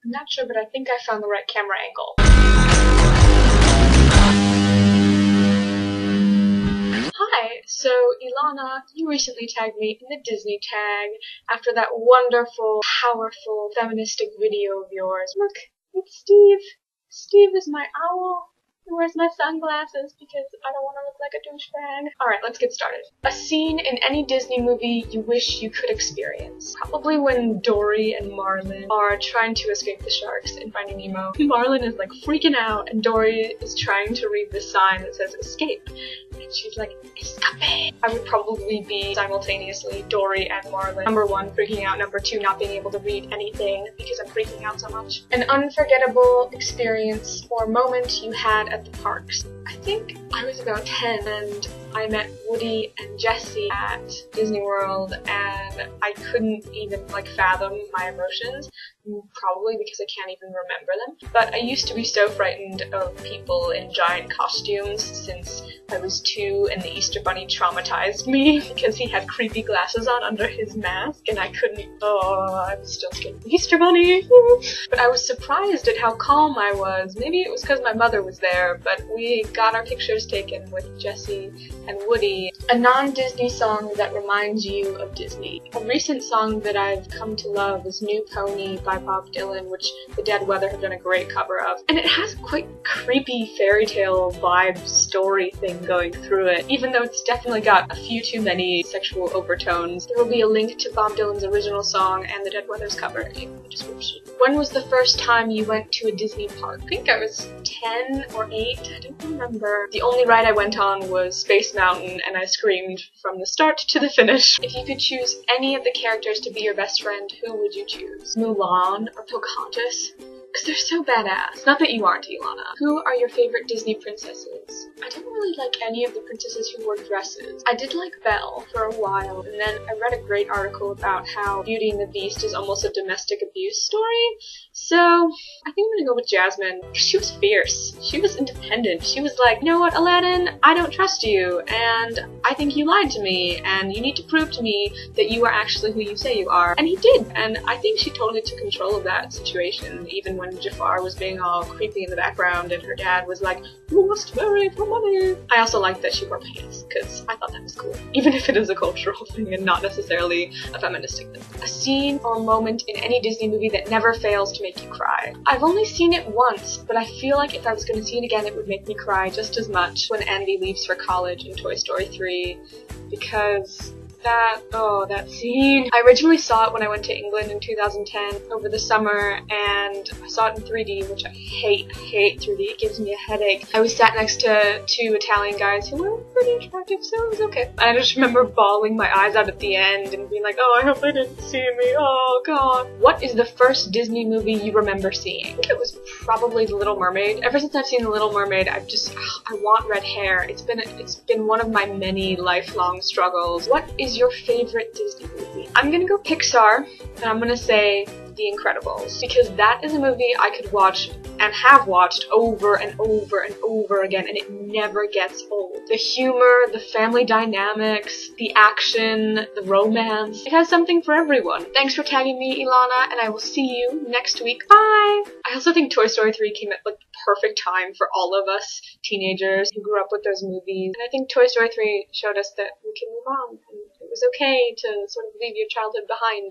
I'm not sure, but I think I found the right camera angle. Hi, so Ilana, you recently tagged me in the Disney tag after that wonderful, powerful, feministic video of yours. Look, it's Steve. Steve is my owl. He wears my sunglasses because I don't want to look like a douchebag. Alright, let's get started. A scene in any Disney movie you wish you could experience. Probably when Dory and Marlin are trying to escape the sharks in Finding Nemo. Marlin is like freaking out and Dory is trying to read the sign that says escape. And she's like, escape! I would probably be simultaneously Dory and Marlin. Number one, freaking out. Number two, not being able to read anything because I'm freaking out so much. An unforgettable experience or moment you had at the parks. I think I was about 10 and I met Woody and Jessie at Disney World and I couldn't even fathom my emotions, probably because I can't even remember them. But I used to be so frightened of people in giant costumes since I was 2 and the Easter Bunny traumatized me because he had creepy glasses on under his mask and I couldn't, I was still scared of the Easter Bunny. But I was surprised at how calm I was. Maybe it was because my mother was there, but we got our pictures taken with Jessie and Woody. A non-Disney song that reminds you of Disney. A recent song that I've come to love is New Pony by Bob Dylan, which the Dead Weather have done a great cover of. And it has a quite creepy fairy tale vibe story thing going through it. Even though it's definitely got a few too many sexual overtones, there will be a link to Bob Dylan's original song and the Dead Weather's cover in the description. When was the first time you went to a Disney park? I think I was 10 or 8, I don't remember. The only ride I went on was Space Mountain and I screamed from the start to the finish. If you could choose any of the characters to be your best friend, who would you choose? Mulan or Pocahontas? Because they're so badass. Not that you aren't, Ilana. Who are your favorite Disney princesses? I didn't really like any of the princesses who wore dresses. I did like Belle for a while, and then I read a great article about how Beauty and the Beast is almost a domestic abuse story. So, I think I'm gonna go with Jasmine. She was fierce. She was independent. She was like, you know what, Aladdin? I don't trust you, and I think you lied to me, and you need to prove to me that you are actually who you say you are. And he did, and I think she totally took control of that situation, even when Jafar was being all creepy in the background and her dad was like, you must marry for money. I also liked that she wore pants, because I thought that was cool, even if it is a cultural thing and not necessarily a feministic thing. A scene or moment in any Disney movie that never fails to make you cry. I've only seen it once, but I feel like if I was going to see it again, it would make me cry just as much when Andy leaves for college in Toy Story 3, because that scene. I originally saw it when I went to England in 2010 over the summer, and I saw it in 3D, which I hate 3D. It gives me a headache. I was sat next to 2 Italian guys who were pretty attractive, so it was okay. And I just remember bawling my eyes out at the end and being like, oh, I hope they didn't see me. Oh, God. What is the first Disney movie you remember seeing? I think it was probably The Little Mermaid. Ever since I've seen The Little Mermaid, I want red hair. It's been one of my many lifelong struggles. What is your favorite Disney movie? I'm gonna go Pixar, and I'm gonna say The Incredibles, because that is a movie I could watch and have watched over and over and over again, and it never gets old. The humor, the family dynamics, the action, the romance, it has something for everyone. Thanks for tagging me, Ilana, and I will see you next week. Bye! I also think Toy Story 3 came at the perfect time for all of us teenagers who grew up with those movies, and I think Toy Story 3 showed us that we can move on, and it was okay to sort of leave your childhood behind.